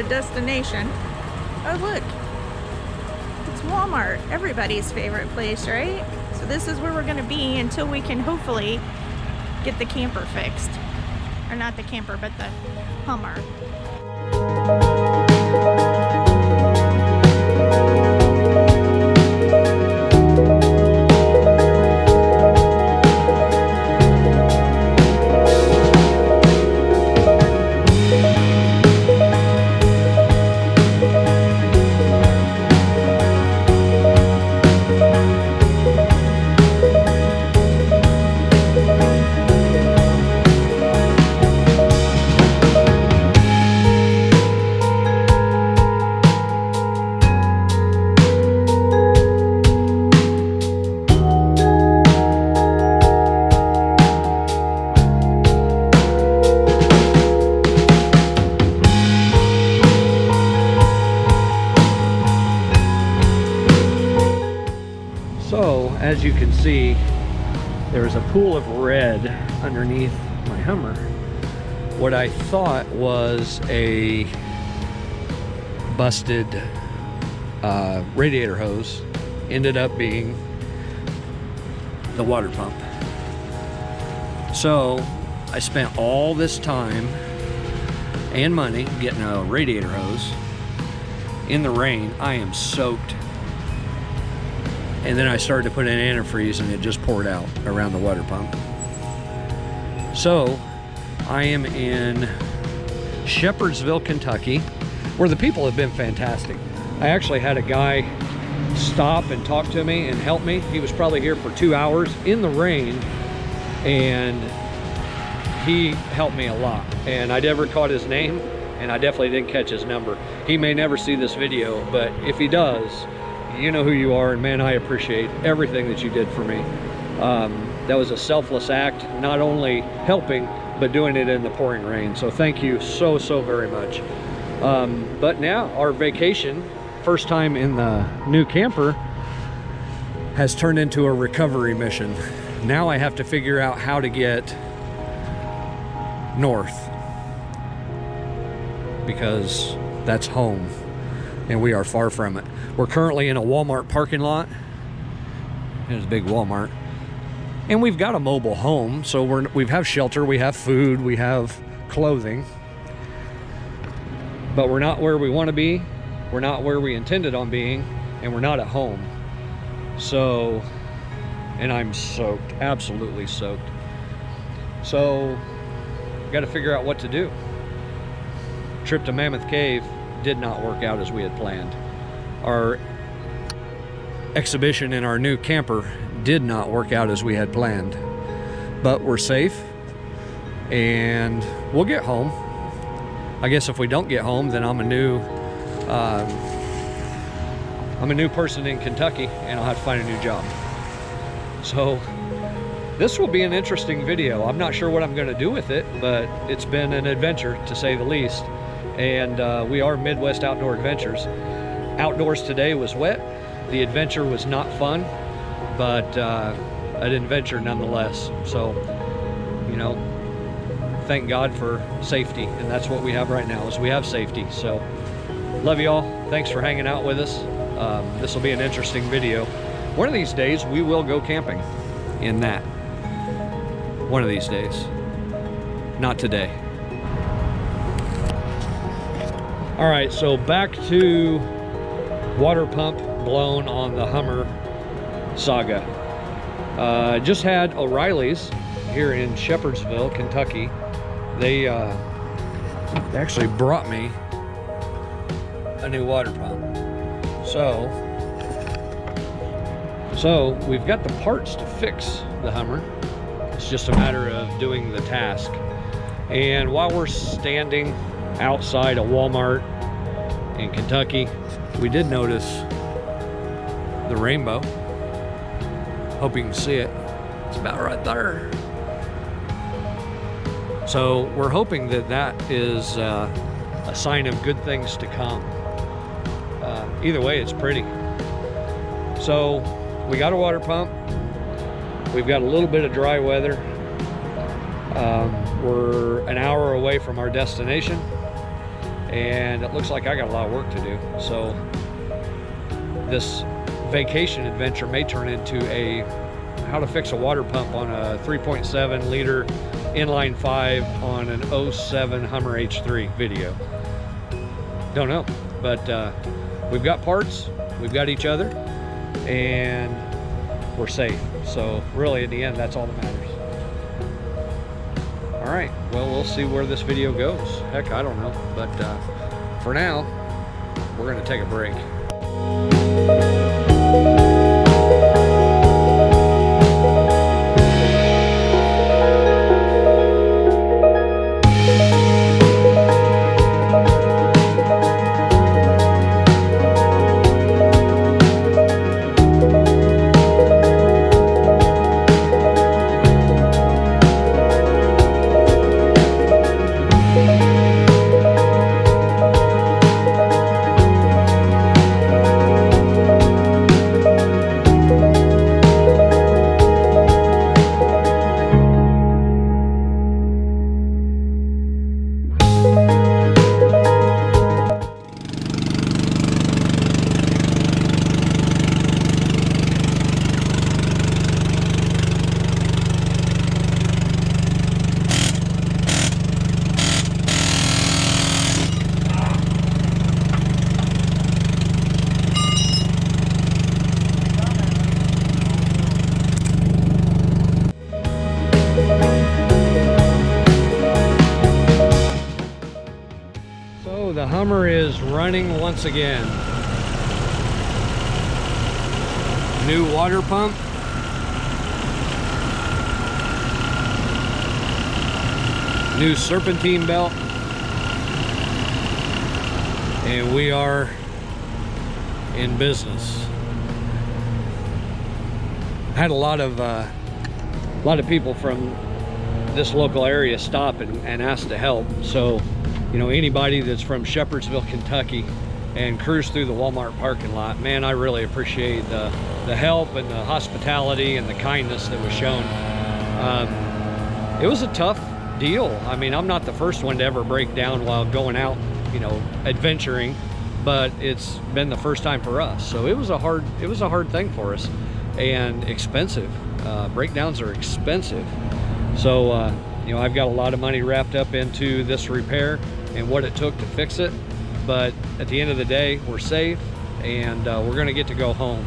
destination. Oh look, it's Walmart, everybody's favorite place, right? So this is where we're gonna be until we can hopefully get the camper fixed. Or not the camper, but the Hummer. So, as you can see, there's a pool of red underneath my Hummer. What I thought was a busted radiator hose ended up being the water pump. So, I spent all this time and money getting a radiator hose in the rain. I am soaked. And then I started to put in antifreeze and it just poured out around the water pump. So I am in Shepherdsville, Kentucky, where the people have been fantastic. I actually had a guy stop and talk to me and help me. He was probably here for 2 hours in the rain, and he helped me a lot. And I never caught his name, and I definitely didn't catch his number. He may never see this video, but if he does, you know who you are, and man, I appreciate everything that you did for me. That was a selfless act, not only helping, but doing it in the pouring rain. So thank you so, so very much. But now our vacation, first time in the new camper, has turned into a recovery mission. Now I have to figure out how to get north, because that's home and we are far from it. We're currently in a Walmart parking lot. There's a big Walmart. And we've got a mobile home, so we have shelter, we have food, we have clothing. But we're not where we want to be. We're not where we intended on being, and we're not at home. So, and I'm soaked, absolutely soaked. So, got to figure out what to do. Trip to Mammoth Cave did not work out as we had planned. Our exhibition in our new camper did not work out as we had planned. But we're safe, and we'll get home. I guess if we don't get home, then I'm a new person in Kentucky, and I'll have to find a new job. So this will be an interesting video. I'm not sure what I'm going to do with it, but it's been an adventure, to say the least. And we are Midwest Outdoor Adventures. Outdoors today was wet. The adventure was not fun, but an adventure nonetheless. So, you know, thank God for safety, and that's what we have right now, is we have safety. So love you all. Thanks for hanging out with us. This will be an interesting video. One of these days we will go camping in that. One of these days. Not today. All right, so back to water pump blown on the Hummer saga. Just had O'Reilly's here in Shepherdsville, Kentucky. They actually brought me a new water pump. So we've got the parts to fix the Hummer. It's just a matter of doing the task. And while we're standing outside a Walmart in Kentucky, we did notice the rainbow. Hope you can see it. It's about right there. So we're hoping that that is a sign of good things to come. Either way, it's pretty. So we got a water pump. We've got a little bit of dry weather. We're an hour away from our destination, and it looks like I got a lot of work to do. So this vacation adventure may turn into a how to fix a water pump on a 3.7 liter inline 5 on an 07 Hummer H3 video. Don't know, but we've got parts, we've got each other, and we're safe. So really, in the end, that's all that matters. All right, well, we'll see where this video goes. Heck, I don't know, but for now, we're gonna take a break. The Hummer is running once again. New water pump. New serpentine belt. And we are in business. I had a lot of people from this local area stop and ask to help. So, you know, anybody that's from Shepherdsville, Kentucky, and cruise through the Walmart parking lot, man, I really appreciate the the help and the hospitality and the kindness that was shown. It was a tough deal. I mean, I'm not the first one to ever break down while going out, you know, adventuring, but it's been the first time for us. So it was a hard thing for us, and expensive. Breakdowns are expensive. So, you know, I've got a lot of money wrapped up into this repair and what it took to fix it. But at the end of the day, we're safe, and we're gonna get to go home.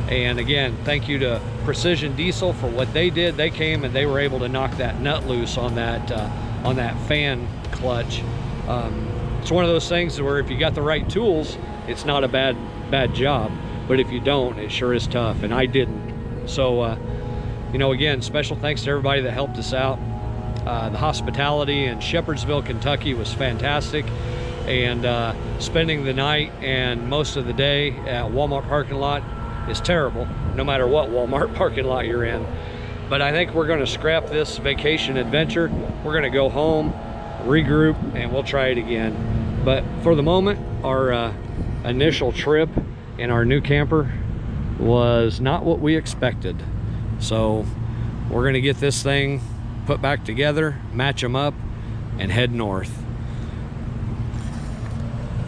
And again, thank you to Precision Diesel for what they did. They came and they were able to knock that nut loose on that fan clutch. It's one of those things where if you got the right tools, it's not a bad job. But if you don't, it sure is tough, and I didn't. So, you know, again, special thanks to everybody that helped us out. The hospitality in Shepherdsville, Kentucky was fantastic. And spending the night and most of the day at Walmart parking lot is terrible, no matter what Walmart parking lot you're in. But I think we're going to scrap this vacation adventure. We're going to go home, regroup, and we'll try it again. But for the moment, our initial trip in our new camper was not what we expected. So we're going to get this thing put back together, match them up, and head north.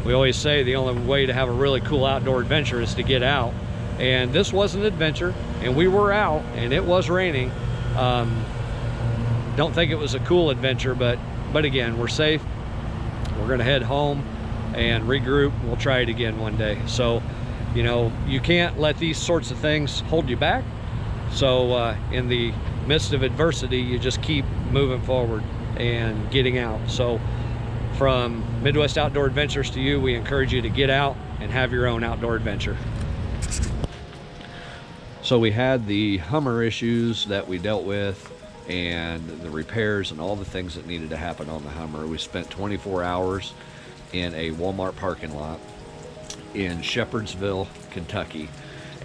We always say the only way to have a really cool outdoor adventure is to get out. And this was an adventure, and we were out, and it was raining. Don't think it was a cool adventure, but again, we're safe. We're gonna head home and regroup. We'll try it again one day. So, you know, you can't let these sorts of things hold you back. So in the midst of adversity, you just keep moving forward and getting out. So from Midwest Outdoor Adventures to you, we encourage you to get out and have your own outdoor adventure. So we had the Hummer issues that we dealt with, and the repairs and all the things that needed to happen on the Hummer. We spent 24 hours in a Walmart parking lot in Shepherdsville, Kentucky.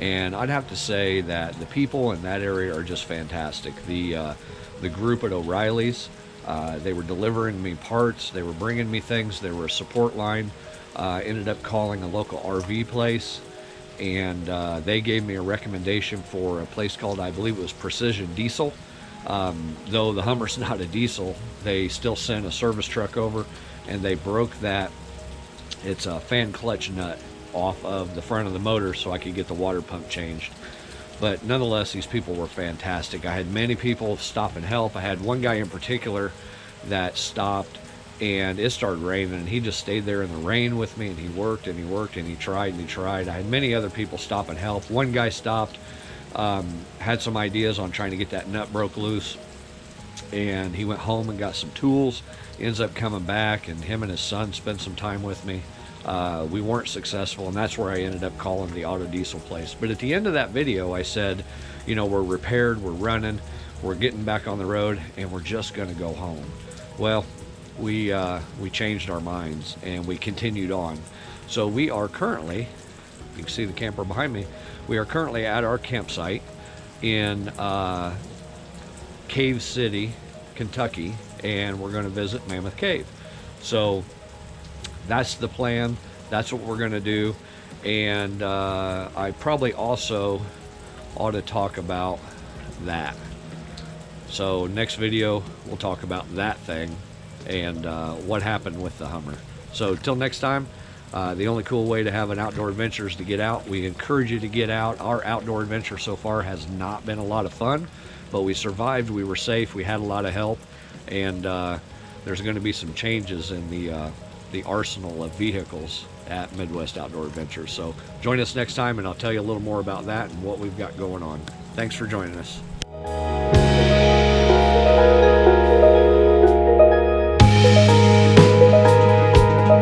And I'd have to say that the people in that area are just fantastic. The group at O'Reilly's, they were delivering me parts, they were bringing me things, they were a support line. Ended up calling a local RV place, and they gave me a recommendation for a place called, I believe it was Precision Diesel. Though the Hummer's not a diesel, they still sent a service truck over, and they broke that, it's a fan clutch nut off of the front of the motor so I could get the water pump changed. But nonetheless, these people were fantastic. I had many people stop and help. I had one guy in particular that stopped, and it started raining, and he just stayed there in the rain with me, and he worked and he worked and he tried and he tried. I had many other people stop and help. One guy stopped, had some ideas on trying to get that nut broke loose, and he went home and got some tools. He ends up coming back, and him and his son spent some time with me. We weren't successful, and that's where I ended up calling the auto diesel place. But at the end of that video, I said, you know, we're repaired, we're running, we're getting back on the road, and we're just going to go home. Well, we changed our minds, and we continued on. So we are currently, you can see the camper behind me, we are currently at our campsite in Cave City, Kentucky, and we're going to visit Mammoth Cave. So that's the plan. That's what we're going to do. And I probably also ought to talk about that. So next video, we'll talk about that thing and what happened with the Hummer. So till next time, the only cool way to have an outdoor adventure is to get out. We encourage you to get out. Our outdoor adventure so far has not been a lot of fun, but we survived. We were safe. We had a lot of help, and there's going to be some changes in the arsenal of vehicles at Midwest Outdoor Adventures. So join us next time, and I'll tell you a little more about that and what we've got going on. Thanks for joining us.